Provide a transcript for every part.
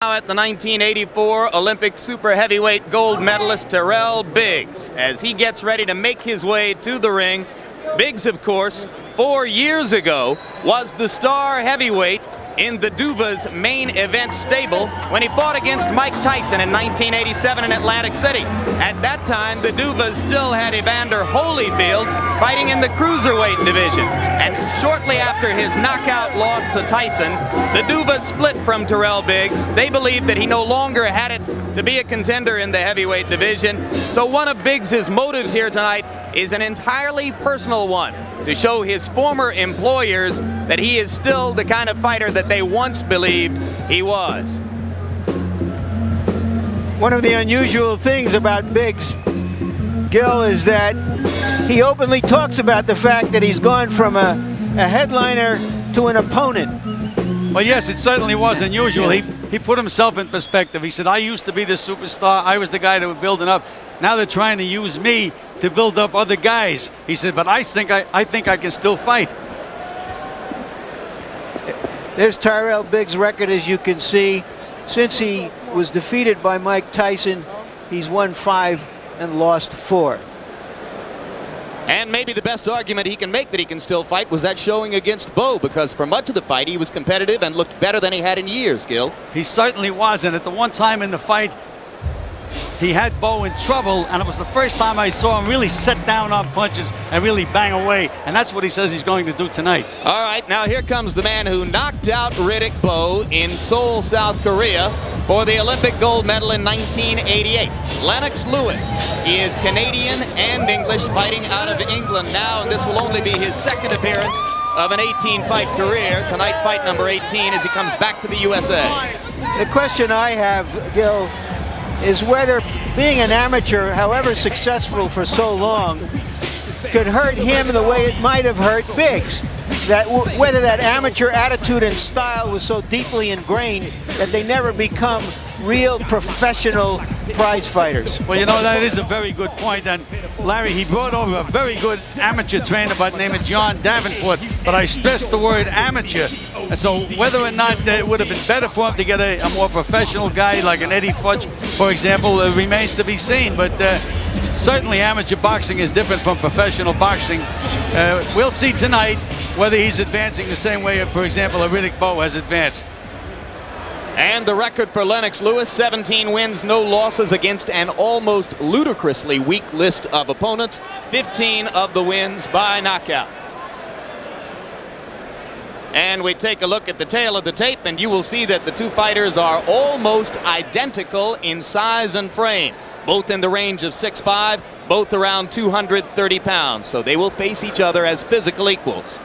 Now at the 1984 Olympic super heavyweight gold medalist Tyrell Biggs as he gets ready to make his way to the ring. Biggs, of course, 4 years ago was the star heavyweight in the Duvas main event stable when he fought against Mike Tyson in 1987 in Atlantic City. At that time, the Duvas still had Evander Holyfield fighting in the cruiserweight division. And shortly after his knockout loss to Tyson, the Duvas split from Tyrell Biggs. They believed that he no longer had it to be a contender in the heavyweight division. So one of Biggs' motives here tonight is an entirely personal one, to show his former employers that he is still the kind of fighter that they once believed he was. One of the unusual things about Biggs, Gil, is that he openly talks about the fact that he's gone from a headliner to an opponent. Well, yes, it certainly was unusual. He put himself in perspective. He said, I used to be the superstar. I was the guy that was building up. Now they're trying to use me to build up other guys. He said, but I think I can still fight. There's Tyrell Biggs' record, as you can see. Since he was defeated by Mike Tyson, he's won 5 and lost 4. And maybe the best argument he can make that he can still fight was that showing against Bo, because for much of the fight he was competitive and looked better than he had in years, Gil. He certainly was, and at the one time in the fight, he had Bo in trouble, and it was the first time I saw him really set down on punches and really bang away, and that's what he says he's going to do tonight. All right, now here comes the man who knocked out Riddick Bowe in Seoul, South Korea for the Olympic gold medal in 1988. Lennox Lewis. He is Canadian and English, fighting out of England now, and this will only be his second appearance of an 18-fight career. Tonight, fight number 18 as he comes back to the USA. The question I have, Gil, is whether being an amateur, however successful for so long, could hurt him the way it might have hurt Biggs. Whether that amateur attitude and style was so deeply ingrained that they never become real professional prize fighters. Well, you know, that is a very good point. And Larry, he brought over a very good amateur trainer by the name of John Davenport, but I stressed the word amateur. And so whether or not it would have been better for him to get a more professional guy like an Eddie Futch, for example, remains to be seen. But certainly amateur boxing is different from professional boxing. We'll see tonight whether he's advancing the same way, for example, a Riddick Bowe has advanced. And the record for Lennox Lewis, 17 wins, no losses against an almost ludicrously weak list of opponents. 15 of the wins by knockout. And we take a look at the tail of the tape, and you will see that the two fighters are almost identical in size and frame. Both in the range of 6'5", both around 230 pounds. So they will face each other as physical equals.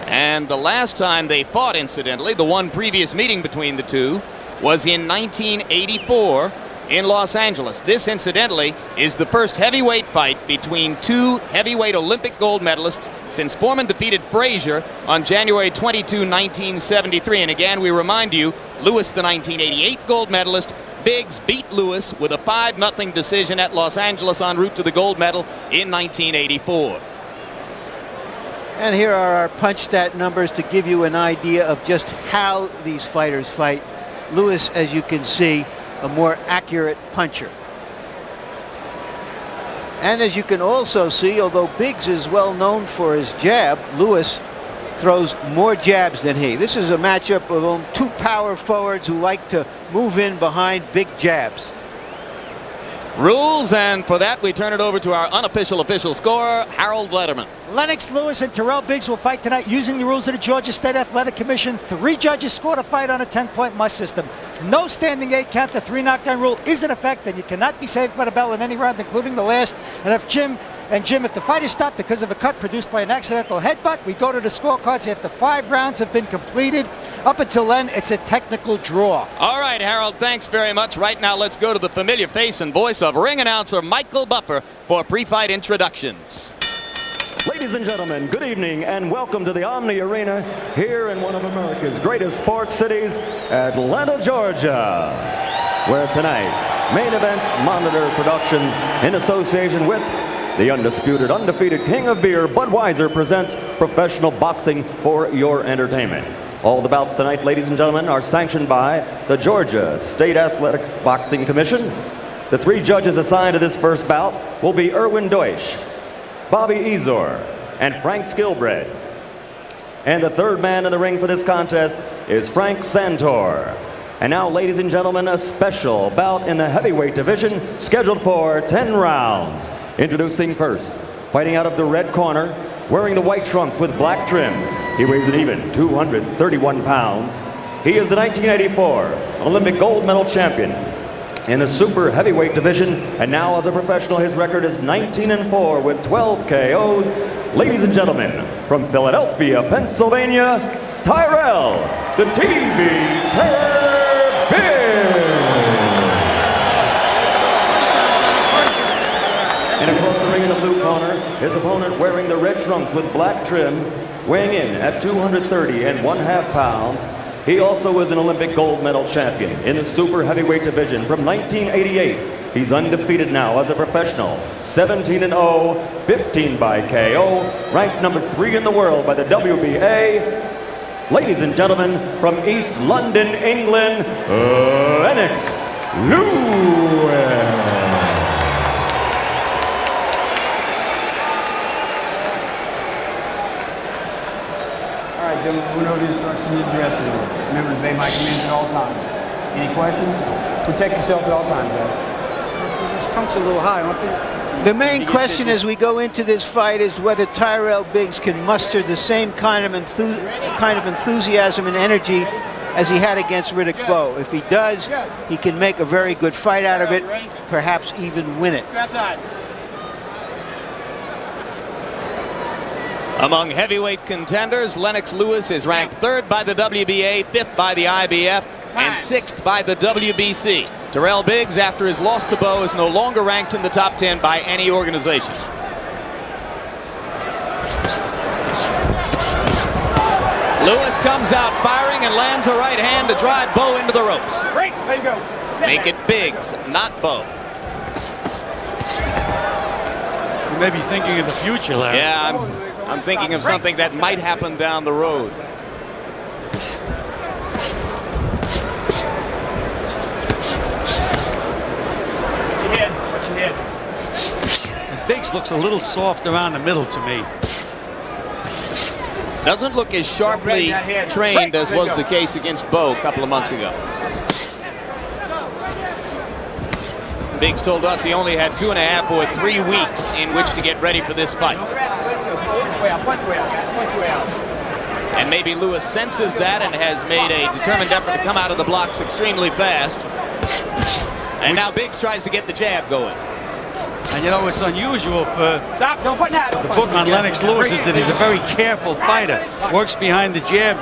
And the last time they fought, incidentally, the one previous meeting between the two, was in 1984 in Los Angeles. This, incidentally, is the first heavyweight fight between two heavyweight Olympic gold medalists since Foreman defeated Frazier on January 22, 1973. And again, we remind you, Lewis, the 1988 gold medalist, Biggs beat Lewis with a 5-0 decision at Los Angeles en route to the gold medal in 1984. And here are our punch stat numbers to give you an idea of just how these fighters fight. Lewis, as you can see, a more accurate puncher. And as you can also see, although Biggs is well known for his jab, Lewis throws more jabs than he. This is a matchup of two power forwards who like to move in behind big jabs. Rules, and for that we turn it over to our unofficial official scorer, Harold Letterman. Lennox Lewis and Tyrell Biggs will fight tonight using the rules of the Georgia State Athletic Commission. 3 judges scored a fight on a 10-point must system. No standing 8 count. The 3 knockdown rule is in effect, and you cannot be saved by the bell in any round, including the last. And if the fight is stopped because of a cut produced by an accidental headbutt, we go to the scorecards after 5 rounds have been completed. Up until then, it's a technical draw. All right, Harold, thanks very much. Right now, let's go to the familiar face and voice of ring announcer Michael Buffer for pre-fight introductions. Ladies and gentlemen, good evening and welcome to the Omni Arena here in one of America's greatest sports cities, Atlanta, Georgia, where tonight, Main Events Monitor Productions in association with The undisputed, undefeated king of beer, Budweiser, presents professional boxing for your entertainment. All the bouts tonight, ladies and gentlemen, are sanctioned by the Georgia State Athletic Boxing Commission. The 3 judges assigned to this first bout will be Erwin Deutsch, Bobby Ezor, and Frank Skilbred. And the third man in the ring for this contest is Frank Santor. And now, ladies and gentlemen, a special bout in the heavyweight division scheduled for 10 rounds. Introducing first, fighting out of the red corner, wearing the white trunks with black trim. He weighs an even 231 pounds. He is the 1984 Olympic gold medal champion in the super heavyweight division, and now as a professional his record is 19-4 with 12 KOs. Ladies and gentlemen, from Philadelphia, Pennsylvania, Tyrell, the TV Terror Biggs. And across the ring in the blue corner, his opponent wearing the red trunks with black trim, weighing in at 230.5 pounds. He also is an Olympic gold medal champion in the super heavyweight division from 1988. He's undefeated now as a professional, 17-0, 15 by KO, ranked number 3 in the world by the WBA. Ladies and gentlemen, from East London, England, Lennox Lewis. Gentlemen, we know the instructions in the dressing room. Remember to obey my commands at all times. Any questions? Protect yourselves at all times, guys. Those trunks are a little high, aren't they? The main question as we go into this fight is whether Tyrell Biggs can muster the same kind of enthusiasm and energy as he had against Riddick Bowe. If he does, he can make a very good fight out of it, perhaps even win it. Among heavyweight contenders, Lennox Lewis is ranked 3rd by the WBA, 5th by the IBF, and 6th by the WBC. Tyrell Biggs, after his loss to Bowe, is no longer ranked in the top 10 by any organization. Lewis comes out firing and lands a right hand to drive Bowe into the ropes. Great, there you go. Make it Biggs, not Bowe. You may be thinking of the future, Larry. Yeah, I'm thinking of something that might happen down the road. Watch your head. Biggs looks a little soft around the middle to me. Doesn't look as sharply trained as was the case against Bowe a couple of months ago. Biggs told us he only had 2.5 or 3 weeks in which to get ready for this fight. And maybe Lewis senses that and has made a determined effort to come out of the blocks extremely fast. And now Biggs tries to get the jab going. And you know, it's unusual for Stop, don't put that. the book on Lennox Lewis is that he's a very careful fighter, works behind the jab,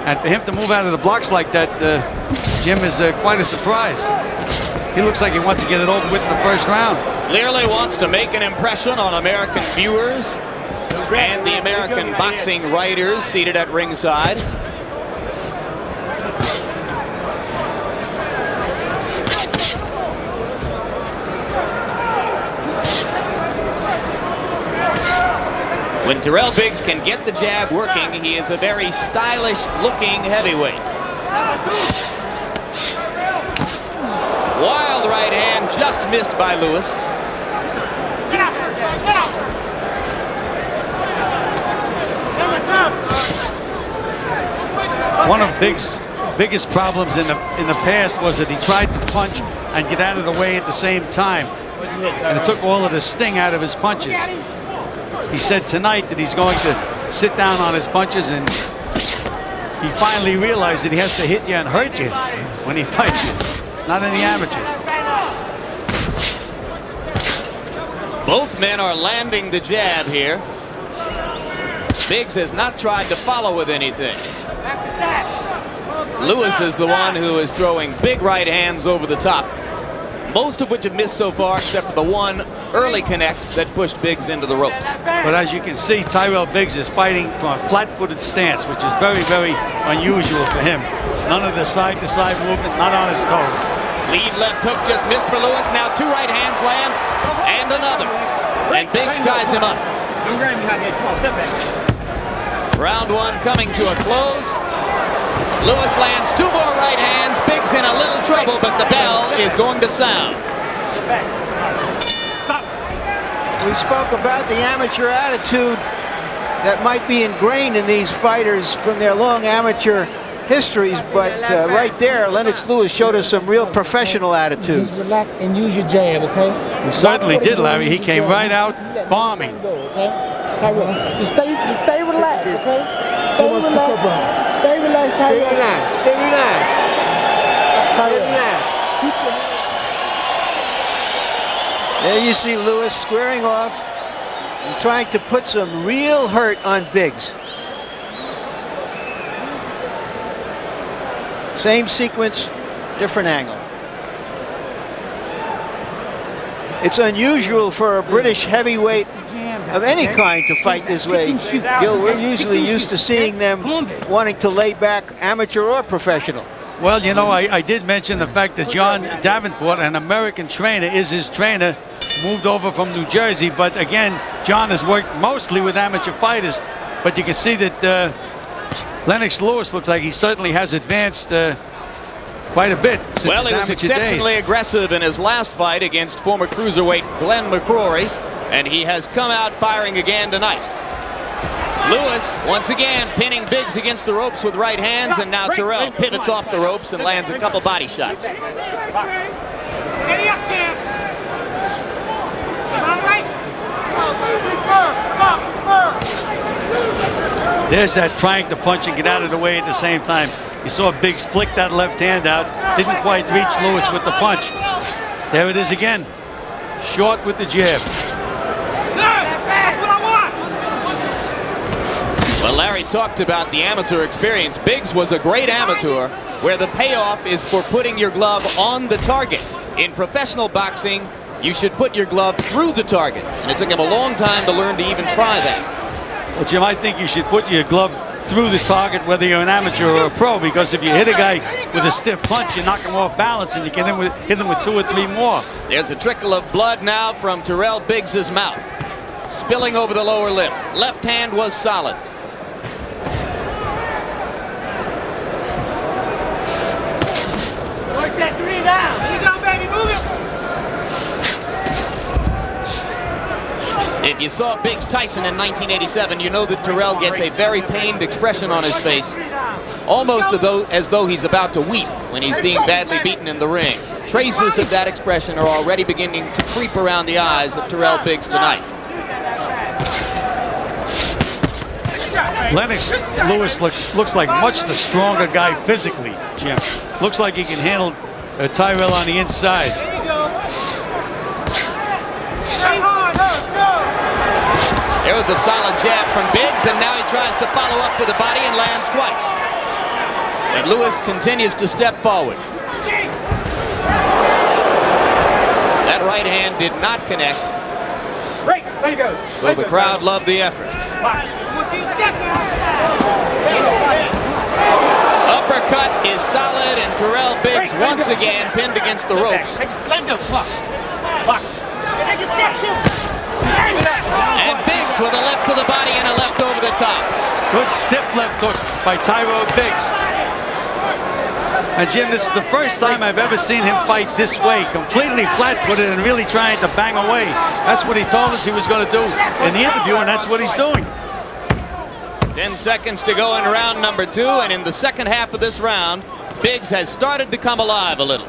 and for him to move out of the blocks like that, Jim, is quite a surprise. He looks like he wants to get it over with in the first round. Clearly wants to make an impression on American viewers and the American boxing writers seated at ringside. When Tyrell Biggs can get the jab working, he is a very stylish-looking heavyweight. Wild right hand, just missed by Lewis. One of Biggs' biggest problems in the past was that he tried to punch and get out of the way at the same time, and it took all of the sting out of his punches. He said tonight that he's going to sit down on his punches, and he finally realized that he has to hit you and hurt you when he fights you. It's not any amateur. Both men are landing the jab here. Biggs has not tried to follow with anything. Lewis is the one who is throwing big right hands over the top, most of which have missed so far, except for the one early connect that pushed Biggs into the ropes. But as you can see, Tyrell Biggs is fighting from a flat-footed stance, which is very, very unusual for him. None of the side-to-side movement, not on his toes. Lead left hook just missed for Lewis. Now 2 right hands land, and another. And Biggs ties him up. Don't grab me behind me. Come on, step back. Round 1 coming to a close. Lewis lands 2 more right hands. Biggs in a little trouble, but the bell is going to sound. We spoke about the amateur attitude that might be ingrained in these fighters from their long amateur histories, but right there, Lennox Lewis showed us some real professional attitude. Just relax and use your jab, okay? He certainly did, Larry. He came right out bombing. Tyrell, just stay relaxed, okay? Stay relaxed. Stay relaxed, Tyrell. Stay relaxed. Tyrell. There you see Lewis squaring off and trying to put some real hurt on Biggs. Same sequence, different angle. It's unusual for a British heavyweight of any kind to fight this way. Gil, we're usually used to seeing them wanting to lay back, amateur or professional. Well, you know, I did mention the fact that John Davenport, an American trainer, is his trainer, moved over from New Jersey. But again, John has worked mostly with amateur fighters. But you can see that Lennox Lewis looks like he certainly has advanced quite a bit since Well, he his was amateur exceptionally days. aggressive in his last fight against former cruiserweight Glenn McCrory, and he has come out firing again tonight. Lewis, once again, pinning Biggs against the ropes with right hands, and now Tyrell pivots off the ropes and lands a couple body shots. There's that trying to punch and get out of the way at the same time. You saw Biggs flick that left hand out. Didn't quite reach Lewis with the punch. There it is again. Short with the jab. Well, Larry talked about the amateur experience. Biggs was a great amateur where the payoff is for putting your glove on the target. In professional boxing, you should put your glove through the target, and it took him a long time to learn to even try that. Well, Jim, I think you should put your glove through the target whether you're an amateur or a pro, because if you hit a guy with a stiff punch, you knock him off balance and you can hit him with 2 or 3 more. There's a trickle of blood now from Tyrell Biggs' mouth, spilling over the lower lip. Left hand was solid. Work that 3 down. Here you go, baby. Move it. If you saw Biggs Tyson in 1987, you know that Tyrell gets a very pained expression on his face, almost as though he's about to weep when he's being badly beaten in the ring. Traces of that expression are already beginning to creep around the eyes of Tyrell Biggs tonight. Lennox Lewis looks like much the stronger guy physically, Jim. Looks like he can handle Tyrell on the inside. There was a solid jab from Biggs, and now he tries to follow up to the body and lands twice. And Lewis continues to step forward. That right hand did not connect. Break. There you go. Well, the crowd loved the effort. Uppercut is solid, and Tyrell Biggs once again pinned against the ropes. Let him go. Come on. Box. And Biggs with a left to the body and a left over the top. Good stiff left hook by Tyrell Biggs. And Jim, this is the first time I've ever seen him fight this way, completely flat-footed and really trying to bang away. That's what he told us he was going to do in the interview, and that's what he's doing. 10 seconds to go in round number 2, and in the second half of this round, Biggs has started to come alive a little.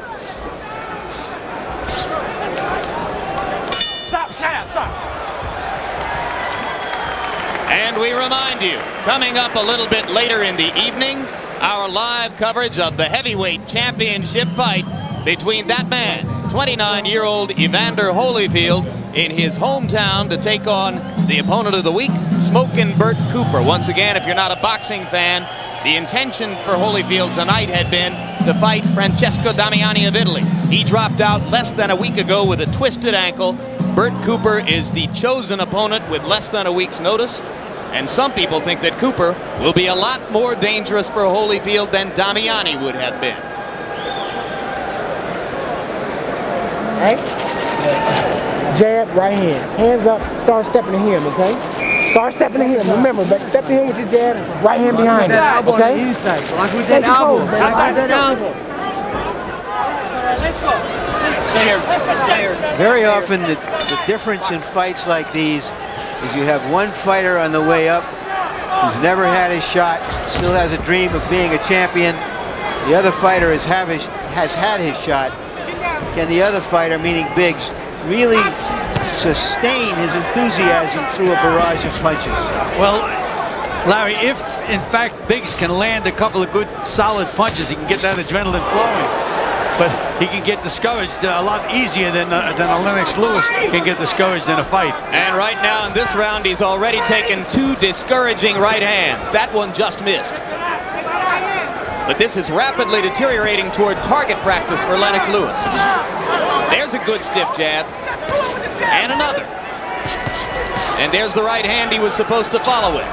Stop. And we remind you, coming up a little bit later in the evening, our live coverage of the heavyweight championship fight between that man, 29-year-old Evander Holyfield, in his hometown to take on the opponent of the week, Smokin' Bert Cooper. Once again, if you're not a boxing fan, the intention for Holyfield tonight had been to fight Francesco Damiani of Italy. He dropped out less than a week ago with a twisted ankle. Bert Cooper is the chosen opponent with less than a week's notice. And some people think that Cooper will be a lot more dangerous for Holyfield than Damiani would have been. All right? Jab, right hand. Hands up, start stepping to him, okay? Start stepping to him. Remember, step to him with your jab, right hand behind him. Okay? Watch with that elbow. Outside that elbow. Stay here. Stay here. Very often the difference in fights like these is you have one fighter on the way up who's never had his shot, still has a dream of being a champion. The other fighter has had his shot. Can the other fighter, meaning Biggs, really sustain his enthusiasm through a barrage of punches? Well, Larry, if in fact Biggs can land a couple of good solid punches, he can get that adrenaline flowing. But he can get discouraged a lot easier than a Lennox Lewis can get discouraged in a fight. And right now in this round, he's already taken 2 discouraging right hands. That one just missed. But this is rapidly deteriorating toward target practice for Lennox Lewis. There's a good stiff jab. And another. And there's the right hand he was supposed to follow it.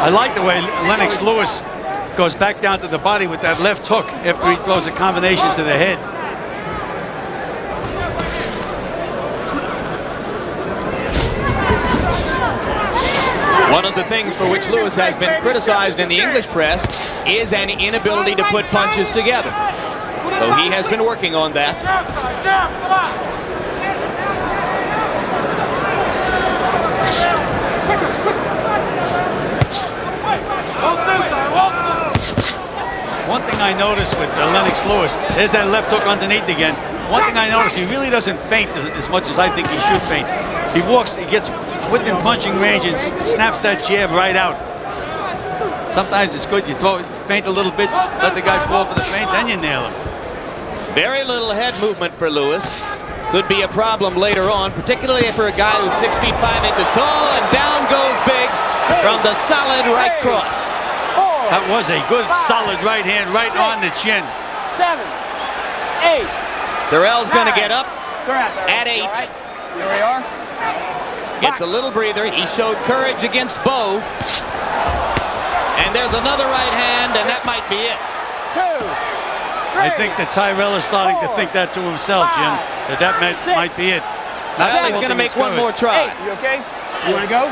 I like the way Lennox Lewis goes back down to the body with that left hook after he throws a combination to the head. One of the things for which Lewis has been criticized in the English press is an inability to put punches together. So he has been working on that. One thing I noticed with Lennox Lewis, there's that left hook underneath again. One thing I noticed, he really doesn't feint as much as I think he should feint. He walks, he gets within punching range and snaps that jab right out. Sometimes it's good, you feint a little bit, let the guy fall for the feint, then you nail him. Very little head movement for Lewis. Could be a problem later on, particularly for a guy who's 6 feet 5 inches tall, and down goes Biggs from the solid right cross. That was a good, solid right hand right on the chin. 7, 8. Tyrell's going to get up at 8. Here we are. Gets a little breather. He showed courage against Bo. And there's another right hand, and that might be it. 2, 3. I think that Tyrell is starting to think that to himself, Jim, that might be it. Well, he's going to make one more try. You okay? You want to go?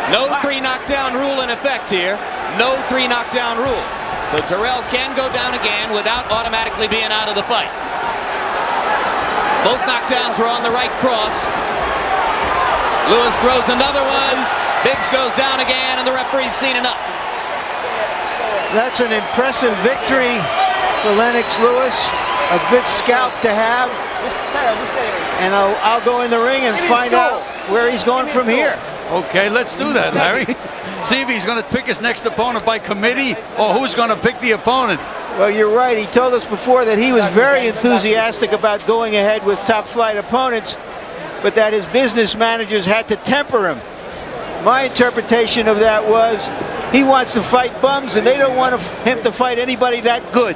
No 3 knockdown rule in effect here. No 3 knockdown rule. So Tyrell can go down again without automatically being out of the fight. Both knockdowns were on the right cross. Lewis throws another one. Biggs goes down again, and the referee's seen enough. That's an impressive victory for Lennox Lewis. A good scalp to have. Just stay there. And I'll go in the ring and find out where he's going from here. Okay, let's do that, Larry. See if he's going to pick his next opponent by committee or who's going to pick the opponent. Well, you're right. He told us before that he was very enthusiastic about going ahead with top-flight opponents, but that his business managers had to temper him. My interpretation of that was he wants to fight bums, and they don't want him to fight anybody that good.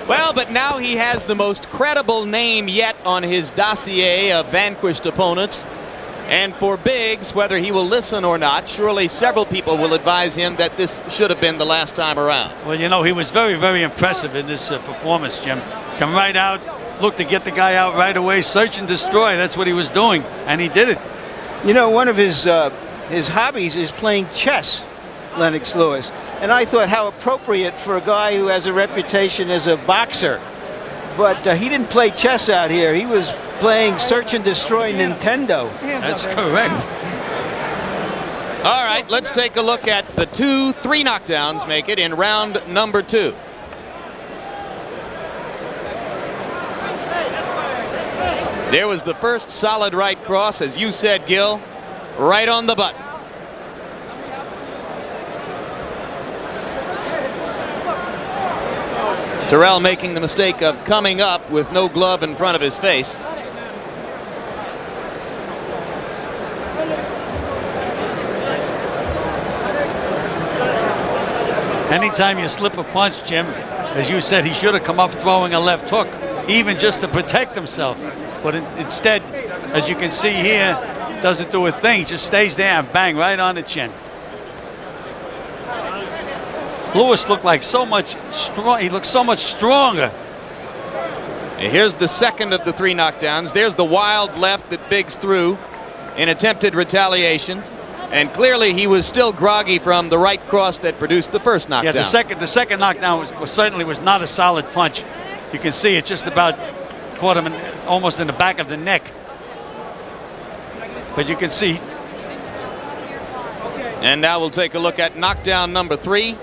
Well, but now he has the most credible name yet on his dossier of vanquished opponents. And for Biggs, whether he will listen or not, surely several people will advise him that this should have been the last time around. Well, you know, he was very, very impressive in this performance, Jim. Come right out, look to get the guy out right away, search and destroy. That's what he was doing, and he did it. You know, one of his hobbies is playing chess, Lennox Lewis. And I thought how appropriate for a guy who has a reputation as a boxer. But he didn't play chess out here. He was playing search and destroy Nintendo. That's correct. All right, let's take a look at the 2 3 knockdowns make it in round number 2. There was the first solid right cross, as you said, Gil, right on the button. Tyrell making the mistake of coming up with no glove in front of his face. Anytime you slip a punch, Jim, as you said, he should have come up throwing a left hook, even just to protect himself. But instead, as you can see here, doesn't do a thing. Just stays there and bang right on the chin. Lewis looked like so much strong. He looked so much stronger. Here's the second of the 3 knockdowns. There's the wild left that Biggs threw in attempted retaliation. And clearly he was still groggy from the right cross that produced the first knockdown. Yeah, the second knockdown certainly was not a solid punch. You can see it just about caught him almost in the back of the neck. But you can see. And now we'll take a look at knockdown number 3.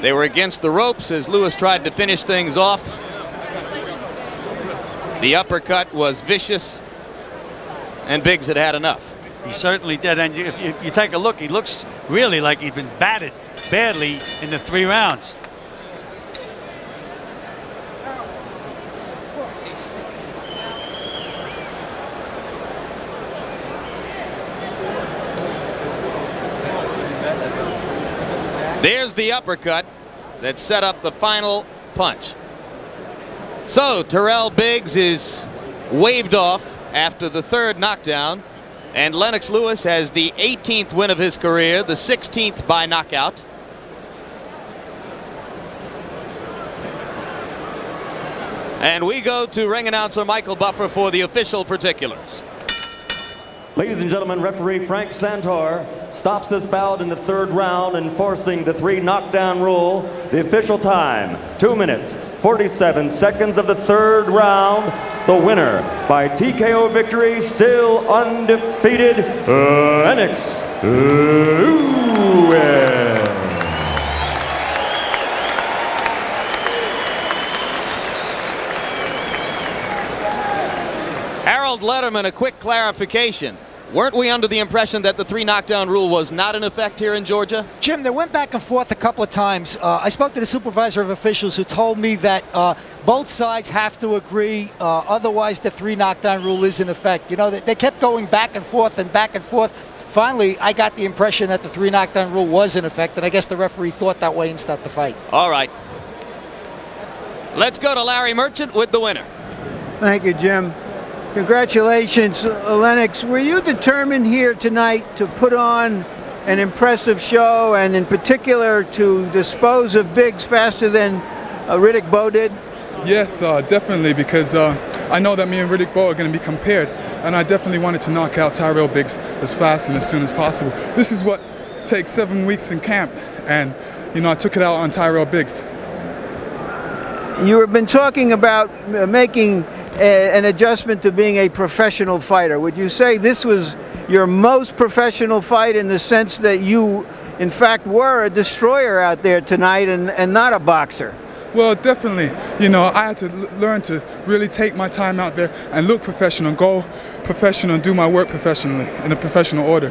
They were against the ropes as Lewis tried to finish things off. The uppercut was vicious, and Biggs had had enough. He certainly did. And if you take a look, he looks really like he's been battered badly in the 3 rounds. There's the uppercut that set up the final punch. So Tyrell Biggs is waved off after the 3rd knockdown, and Lennox Lewis has the 18th win of his career, the 16th by knockout. And we go to ring announcer Michael Buffer for the official particulars. Ladies and gentlemen, referee Frank Santor stops this bout in the 3rd round, enforcing the 3 knockdown rule. The official time, 2 minutes, 47 seconds of the 3rd round. The winner by TKO victory, still undefeated, Lennox Lewis. Harold Letterman, a quick clarification. Weren't we under the impression that the 3 knockdown rule was not in effect here in Georgia? Jim, they went back and forth a couple of times. I spoke to the supervisor of officials who told me that both sides have to agree, otherwise the 3 knockdown rule is in effect. You know, they kept going back and forth and back and forth. Finally, I got the impression that the 3 knockdown rule was in effect, and I guess the referee thought that way and stopped the fight. All right. Let's go to Larry Merchant with the winner. Thank you, Jim. Congratulations, Lennox. Were you determined here tonight to put on an impressive show, and in particular to dispose of Biggs faster than Riddick Bowe did? Yes, definitely, because I know that me and Riddick Bowe are going to be compared, and I definitely wanted to knock out Tyrell Biggs as fast and as soon as possible. This is what takes 7 weeks in camp, and you know, I took it out on Tyrell Biggs. You have been talking about making an adjustment to being a professional fighter. Would you say this was your most professional fight in the sense that you, in fact, were a destroyer out there tonight and not a boxer? Well, definitely. You know, I had to learn to really take my time out there and look professional, go professional, and do my work professionally in a professional order.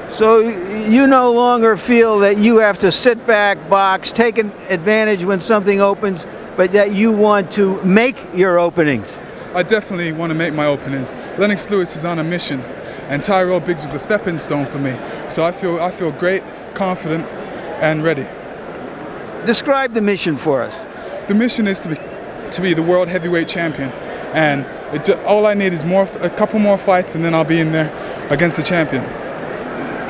So you no longer feel that you have to sit back, box, take an advantage when something opens, but that you want to make your openings? I definitely want to make my openings. Lennox Lewis is on a mission, and Tyrell Biggs was a stepping stone for me. So I feel great, confident, and ready. Describe the mission for us. The mission is to be the world heavyweight champion, and all I need is a couple more fights, and then I'll be in there against the champion.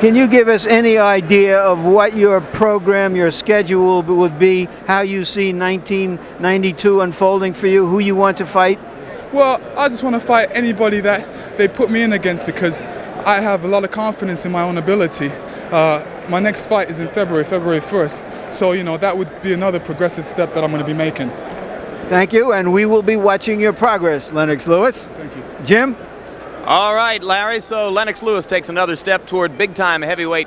Can you give us any idea of what your program, your schedule would be, how you see 1992 unfolding for you, who you want to fight? Well, I just want to fight anybody that they put me in against, because I have a lot of confidence in my own ability. My next fight is in February 1st. So, you know, that would be another progressive step that I'm going to be making. Thank you, and we will be watching your progress, Lennox Lewis. Thank you. Jim? All right, Larry, so Lennox Lewis takes another step toward big-time heavyweight